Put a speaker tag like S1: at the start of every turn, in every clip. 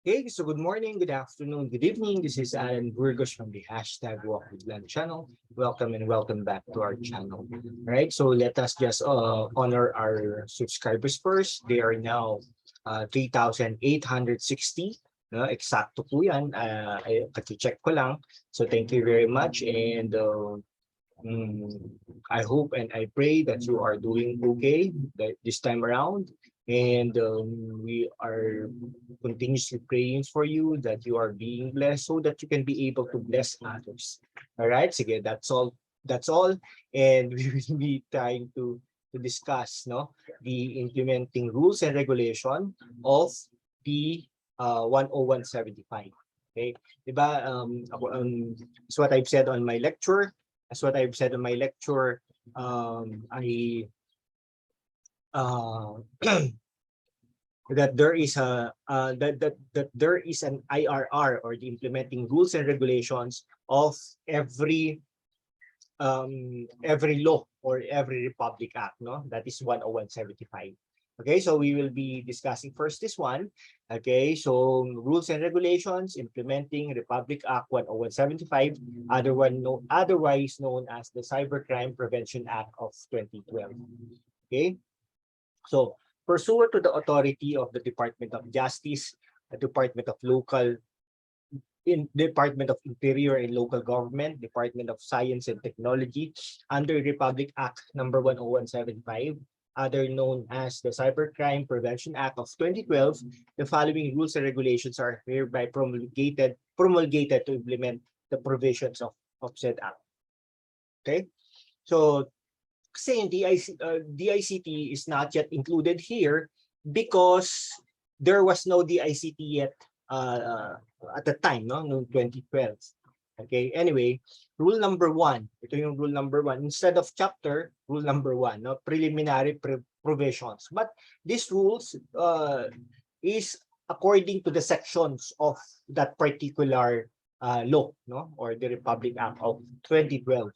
S1: Okay, so good morning, good afternoon, good evening. This is Alan Burgos from the hashtag WokwithLan channel. Welcome and welcome back to our channel. All right, so let us just honor our subscribers first. They are now 3,860. Eksakto po yan. Kati-check ko lang. So thank you very much. And I hope and I pray that you are doing okay this time around. And we are continuously praying for you that you are being blessed so that you can be able to bless others. All right, sige, that's all. That's all. And we will be trying to discuss the implementing rules and regulation of the 10175. Okay, diba? It's what I've said on my lecture. As what I've said in my lecture, that there is that there is an IRR, or the implementing rules and regulations of every law or every Republic Act, that is 10175. Okay, so we will be discussing first this one. Okay, so rules and regulations implementing Republic Act 10175, otherwise known as the Cybercrime Prevention Act of 2012. Okay, so pursuant to the authority of the Department of Justice, the Department of Interior and Local Government, Department of Science and Technology, under Republic Act number 10175, other known as the Cybercrime Prevention Act of 2012, the following rules and regulations are hereby promulgated to implement the provisions of said act. Okay, so saying DICT is not yet included here because there was no DICT yet at the time, no 2012. Okay, anyway, rule number 1. Ito yung rule number 1. Instead of chapter, rule number 1, preliminary provisions. But these rules is according to the sections of that particular law, or the Republic Act of 2012.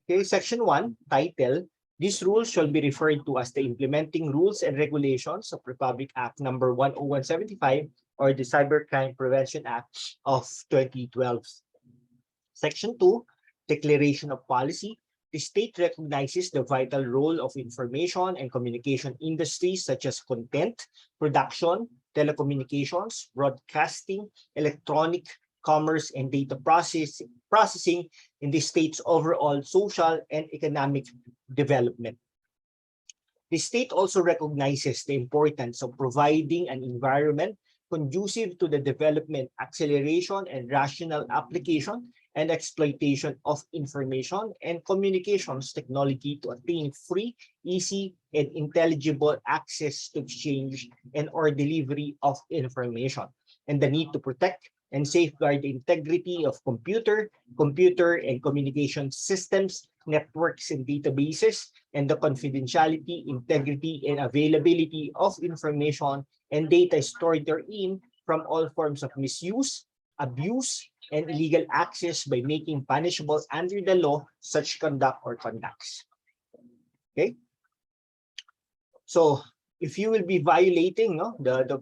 S1: Okay, section 1, title. These rules shall be referred to as the implementing rules and regulations of Republic Act number 10175, or the Cybercrime Prevention Act of 2012. Section 2, Declaration of Policy. The state recognizes the vital role of information and communication industries such as content, production, telecommunications, broadcasting, electronic commerce, and data processing in the state's overall social and economic development. The state also recognizes the importance of providing an environment conducive to the development, acceleration, and rational application and exploitation of information and communications technology to attain free, easy, and intelligible access to exchange and or delivery of information, and the need to protect and safeguard the integrity of computer and communication systems, networks, and databases, and the confidentiality, integrity, and availability of information and data stored therein from all forms of misuse, abuse, and illegal access by making punishable under the law such conduct or conducts. Okay? So if you will be violating the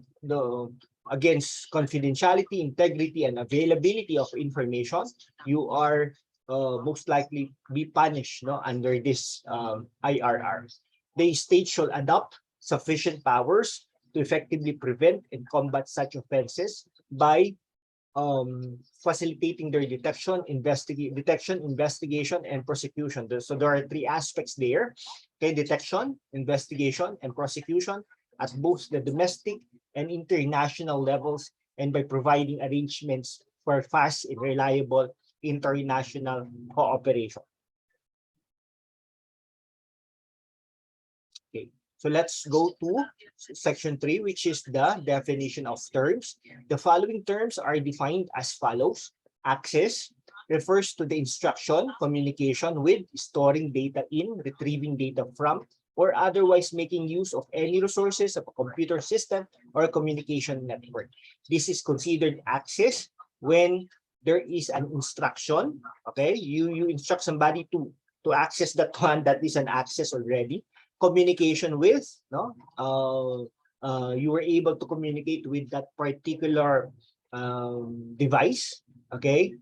S1: against confidentiality, integrity, and availability of information, you are most likely be punished under this IRR. The state shall adopt sufficient powers to effectively prevent and combat such offenses by facilitating their detection, investigation, and prosecution. So there are 3 aspects there. Okay, detection, investigation, and prosecution at both the domestic and international levels, and by providing arrangements for fast and reliable international cooperation. Okay, so let's go to section 3, which is the definition of terms. The following terms are defined as follows. Access refers to the instruction, communication with, storing data in, retrieving data from, or otherwise making use of any resources of a computer system or a communication network. This is considered access when there is an instruction. Okay, you instruct somebody to access that one, that is an access already. Communication with, you were able to communicate with that particular device. Okay,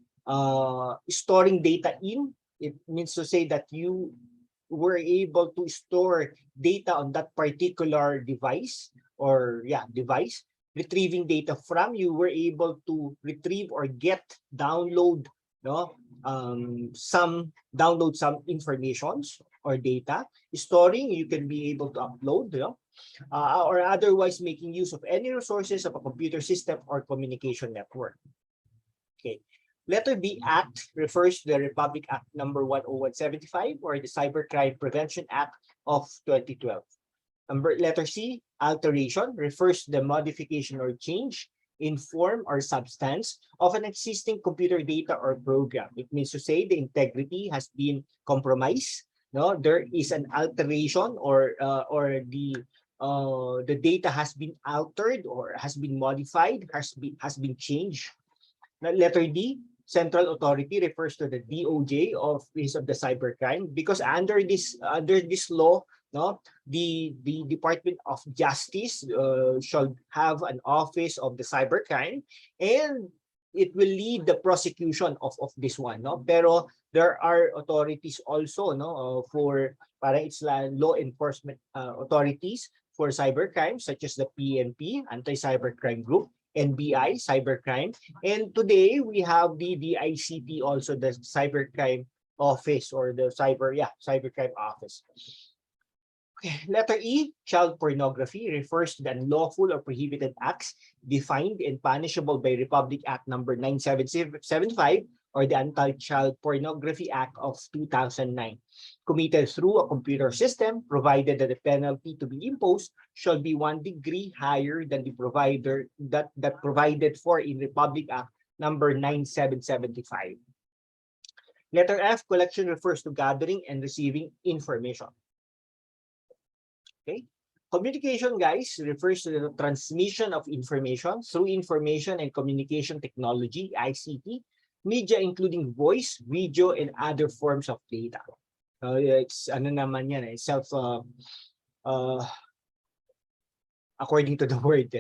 S1: storing data in, it means to say that you were able to store data on that particular device, or yeah, device. Retrieving data from, you were able to retrieve or get, download, no, download some informations or data. Storing, you can be able to upload, or otherwise making use of any resources of a computer system or communication network. Okay. Letter B, Act, refers to the Republic Act number 10175, or the Cybercrime Prevention Act of 2012. Letter C, alteration, refers to the modification or change in form or substance of an existing computer data or program. It means to say the integrity has been compromised. No, there is an alteration, or the data has been altered or has been modified, has been changed. Letter D, central authority, refers to the DOJ, Office of the Cybercrime, because under this law, no, the Department of Justice shall have an office of the cybercrime, and it will lead the prosecution of this one, no. Pero there are authorities also, no, for para it's law enforcement authorities for cybercrime, such as the PNP, Anti-Cybercrime Group, NBI, cybercrime, and today we have the DICT, also the cybercrime office, or the cybercrime office. Letter E, child pornography, refers to the unlawful or prohibited acts defined and punishable by Republic Act number 9775, or the Untitled Pornography Act of 2009, committed through a computer system, provided that the penalty to be imposed shall be 1 degree higher than the that provided for in Republic Act number 9775. Letter F, collection, refers to gathering and receiving information. Okay. Communication, guys, refers to the transmission of information through information and communication technology, ICT, media including voice, video, and other forms of data. It's ano naman yan, according to the word.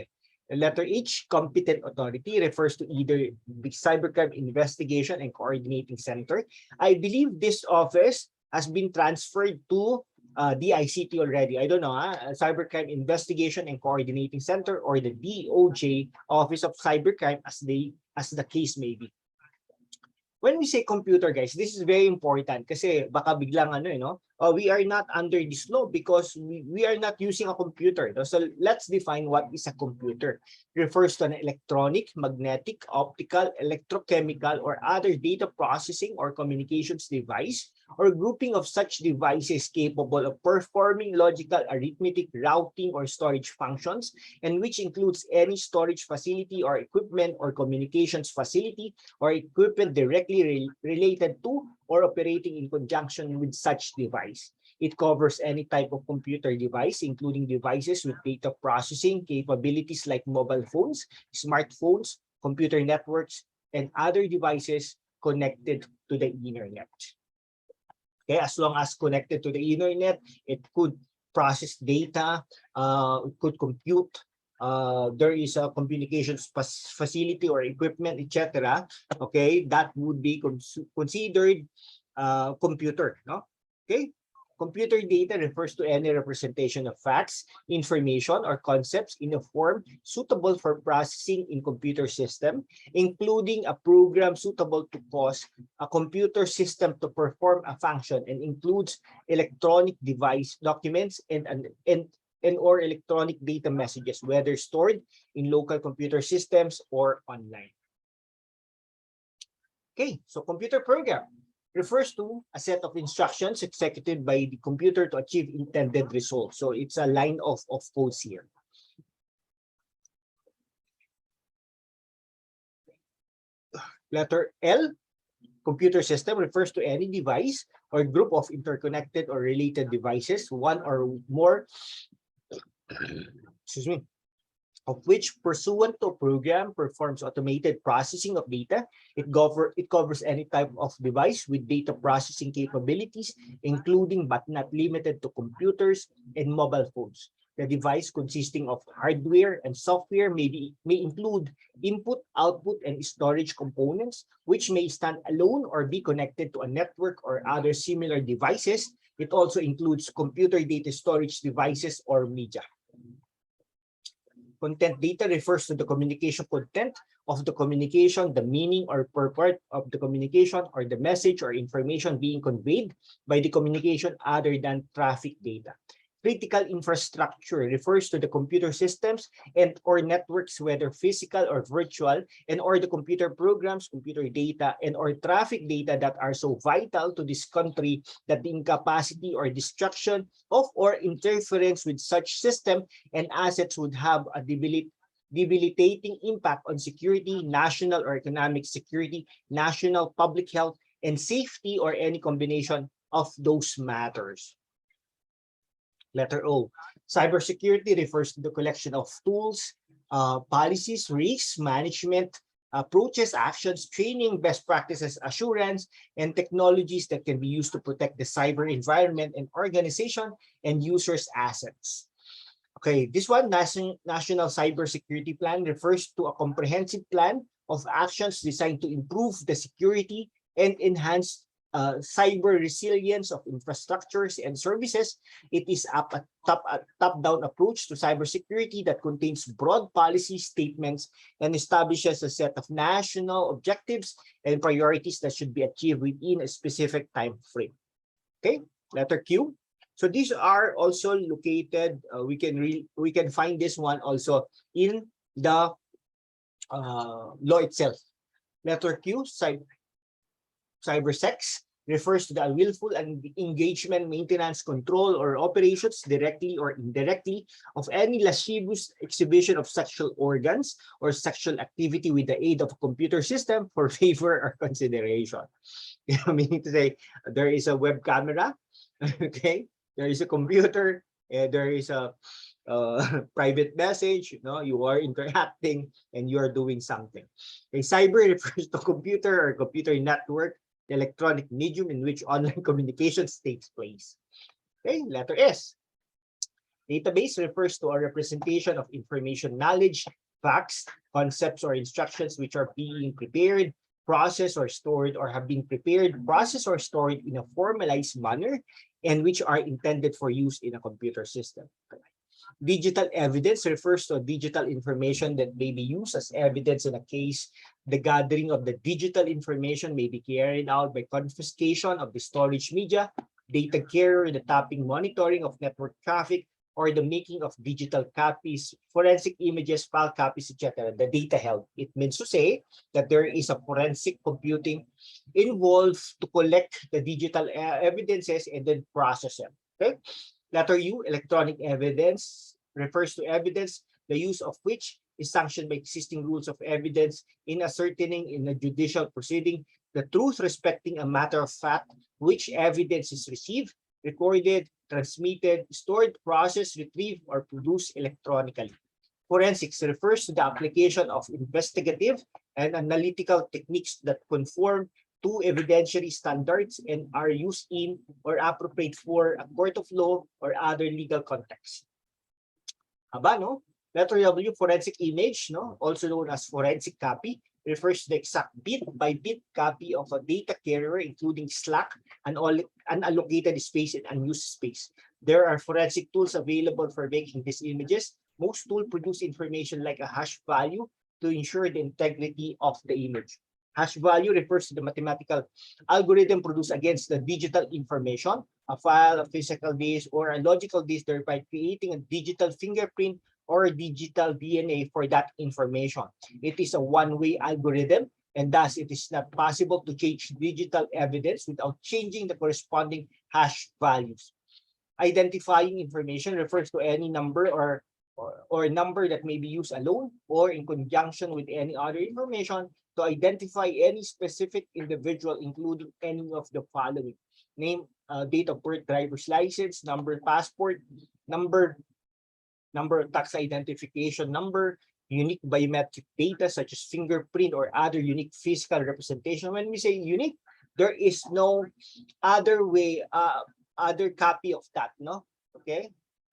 S1: Letter H, competent authority, refers to either the Cybercrime Investigation and Coordinating Center. I believe this office has been transferred to DICT already. I don't know, Cybercrime Investigation and Coordinating Center, or the DOJ, Office of Cybercrime, as the case may be. When we say computer, guys, this is very important kasi baka biglang we are not under this law because we are not using a computer. So let's define what is a computer. It refers to an electronic, magnetic, optical, electrochemical, or other data processing or communications device, or grouping of such devices capable of performing logical, arithmetic, routing, or storage functions, and which includes any storage facility or equipment or communications facility or equipment directly related to or operating in conjunction with such device. It covers any type of computer device, including devices with data processing capabilities like mobile phones, smartphones, computer networks, and other devices connected to the internet. Okay, as long as connected to the internet, it could process data, it could compute, there is a communications facility or equipment, etc. Okay, that would be considered computer, no? Okay, computer data refers to any representation of facts, information, or concepts in a form suitable for processing in computer system, including a program suitable to cause a computer system to perform a function, and includes electronic device documents and or electronic data messages, whether stored in local computer systems or online. Okay, so computer program refers to a set of instructions executed by the computer to achieve intended results. So it's a line of codes here. Letter L, computer system, refers to any device or group of interconnected or related devices, one or more, excuse me, of which, pursuant to a program, performs automated processing of data. It covers any type of device with data processing capabilities, including but not limited to computers and mobile phones. The device consisting of hardware and software may include input, output, and storage components, which may stand alone or be connected to a network or other similar devices. It also includes computer data storage devices or media. Content data refers to the communication content of the communication, the meaning or purport of the communication, or the message or information being conveyed by the communication other than traffic data. Critical infrastructure refers to the computer systems and or networks, whether physical or virtual, and or the computer programs, computer data, and or traffic data that are so vital to this country that the incapacity or destruction of or interference with such system and assets would have a debilitating impact on security, national or economic security, national public health, and safety, or any combination of those matters. Letter O. Cybersecurity refers to the collection of tools, policies, risk management, approaches, actions, training, best practices, assurance, and technologies that can be used to protect the cyber environment and organization and users' assets. Okay, this one, National Cybersecurity Plan, refers to a comprehensive plan of actions designed to improve the security and enhance cyber resilience of infrastructures and services. It is a top-down approach to cybersecurity that contains broad policy statements and establishes a set of national objectives and priorities that should be achieved within a specific time frame. Okay, letter Q. So these are also located. We can find this one also in the law itself. Letter Q. Cybersex refers to the unlawful and engagement, maintenance, control, or operations directly or indirectly of any lascivious exhibition of sexual organs or sexual activity with the aid of a computer system for favor or consideration. Meaning to say, there is a web camera, okay? There is a computer, there is a private message, you are interacting and you are doing something. Okay, cyber refers to computer or computer network, the electronic medium in which online communications takes place. Okay, letter S. Database refers to a representation of information, knowledge, facts, concepts, or instructions which are being prepared, processed, or stored, or have been prepared, processed, or stored in a formalized manner, and which are intended for use in a computer system. Digital evidence refers to digital information that may be used as evidence in a case. The gathering of the digital information may be carried out by confiscation of the storage media, data carrier, the tapping, monitoring of network traffic, or the making of digital copies, forensic images, file copies, etc. The data held. It means to say that there is a forensic computing involved to collect the digital evidences and then process them. Okay. Letter U, electronic evidence refers to evidence, the use of which is sanctioned by existing rules of evidence in ascertaining in a judicial proceeding the truth respecting a matter of fact, which evidence is received, recorded, transmitted, stored, processed, retrieved, or produced electronically. Forensics refers to the application of investigative and analytical techniques that conform to evidentiary standards and are used in or appropriate for a court of law or other legal context. Aba, no? Letter W, forensic image, also known as forensic copy, refers to the exact bit-by-bit copy of a data carrier, including slack, unallocated space, and unused space. There are forensic tools available for making these images. Most tools produce information like a hash value to ensure the integrity of the image. Hash value refers to the mathematical algorithm produced against the digital information, a file, a physical disk, or a logical disk, thereby creating a digital fingerprint or digital DNA for that information. It is a one-way algorithm, and thus it is not possible to change digital evidence without changing the corresponding hash values. Identifying information refers to any number or number that may be used alone or in conjunction with any other information to identify any specific individual, including any of the following: name, date of birth, driver's license, number, passport, number of tax identification number, unique biometric data such as fingerprint or other unique physical representation. When we say unique, there is no other way, other copy of that, no? Okay?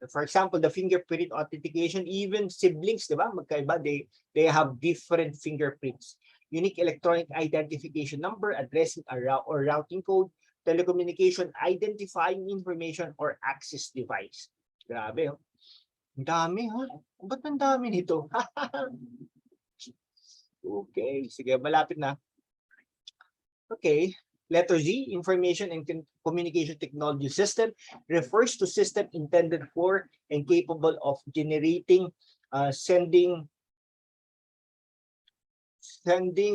S1: For example, the fingerprint authentication, even siblings, di ba? Magkaiba, they have different fingerprints. Unique electronic identification number, addressing or routing code, telecommunication, identifying information, or access device. Grabe, oh. Ang dami, ha? Ba't ang dami nito? Okay, sige, malapit na. Okay. Letter Z, Information and Communication Technology System, refers to system intended for and capable of generating, sending,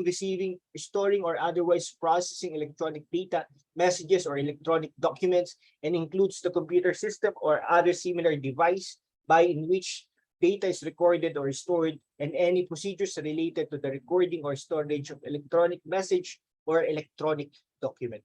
S1: receiving, storing, or otherwise processing electronic data, messages, or electronic documents, and includes the computer system or other similar device by in which data is recorded or stored, and any procedures related to the recording or storage of electronic message or electronic document.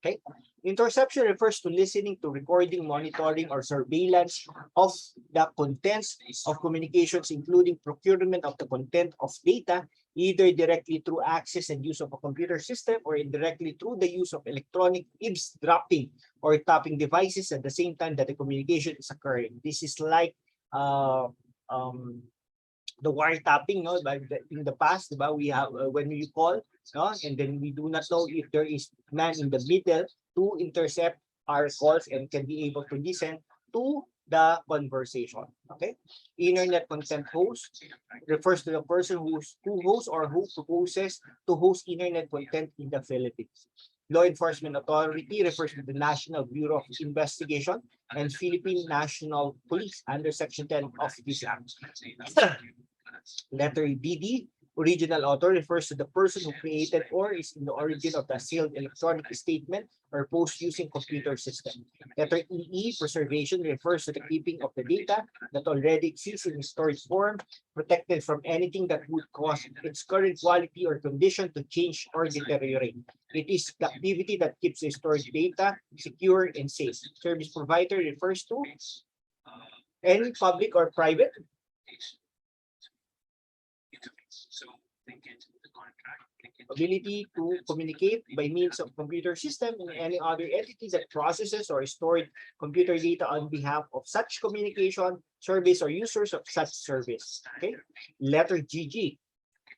S1: Okay. Interception refers to listening to, recording, monitoring, or surveillance of the contents of communications, including procurement of the content of data, either directly through access and use of a computer system or indirectly through the use of electronic eavesdropping or tapping devices at the same time that the communication is occurring. This is like the wiretapping, no? But in the past, we have when you call, no, and then we do not know if there is man in the middle to intercept our calls and can be able to listen to the conversation. Okay, internet content host refers to the person who hosts or who proposes to host internet content in the Philippines. Law Enforcement Authority refers to the National Bureau of Investigation and Philippine National Police under Section 10 of this Act. Letter DD, original author, refers to the person who created or is in the origin of the sealed electronic statement or post using computer system. Letter EE, preservation, refers to the keeping of the data that already exists in stored form, protected from anything that would cause its current quality or condition to change or deteriorate. It is the activity that keeps the stored data secure and safe. Service provider refers to any public or private ability to communicate by means of computer system and any other entity that processes or stored computer data on behalf of such communication, service, or users of such service. Okay. Letter GG.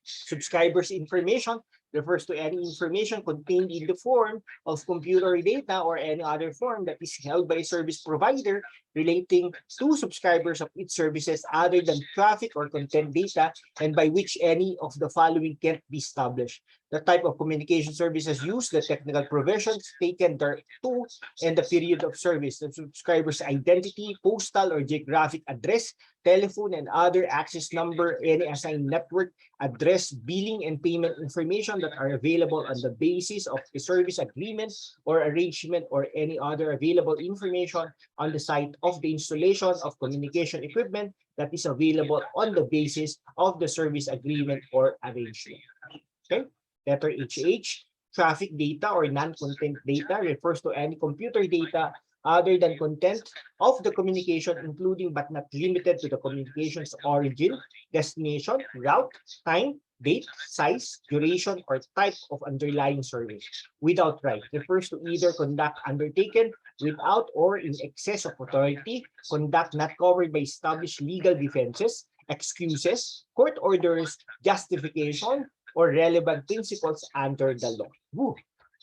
S1: Subscribers information refers to any information contained in the form of computer data or any other form that is held by a service provider relating to subscribers of its services other than traffic or content data, and by which any of the following can't be established: the type of communication services used, the technical provisions taken thereto, and the period of service, the subscriber's identity, postal or geographic address, telephone and other access number, any assigned network address, billing and payment information that are available on the basis of the service agreement or arrangement, or any other available information on the site of the installation of communication equipment that is available on the basis of the service agreement or arrangement. Okay. Letter HH, traffic data or non-content data refers to any computer data other than content of the communication, including but not limited to the communication's origin, destination, route, time, date, size, duration, or type of underlying service. Without right refers to either conduct undertaken without or in excess of authority, conduct not covered by established legal defenses, excuses, court orders, justification, or relevant principles under the law. Woo.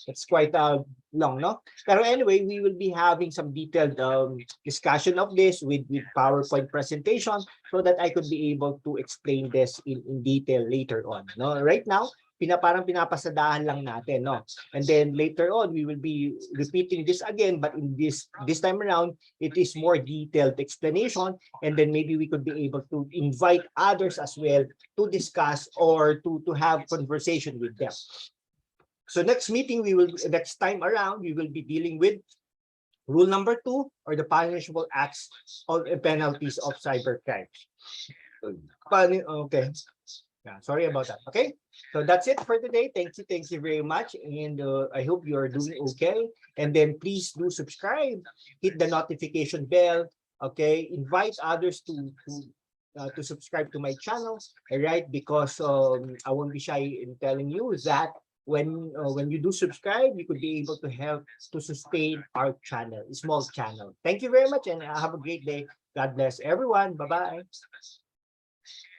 S1: It's quite long, no? Pero anyway, we will be having some detailed discussion of this with PowerPoint presentation so that I could be able to explain this in detail later on. No? Right now, parang pinapasadahan lang natin, no? And then later on, we will be repeating this again, but in this time around, it is more detailed explanation, and then maybe we could be able to invite others as well to discuss or to have conversation with them. So next time around, we will be dealing with rule number 2, or the punishable acts or penalties of cybercrime. Okay. Yeah, sorry about that. Okay. So that's it for today. Thank you very much. And I hope you are doing okay. And then please do subscribe, hit the notification bell. Okay. Invite others to subscribe to my channel. All right. Because I won't be shy in telling you that when you do subscribe, you could be able to help to sustain our channel, small channel. Thank you very much, and have a great day. God bless everyone. Bye bye.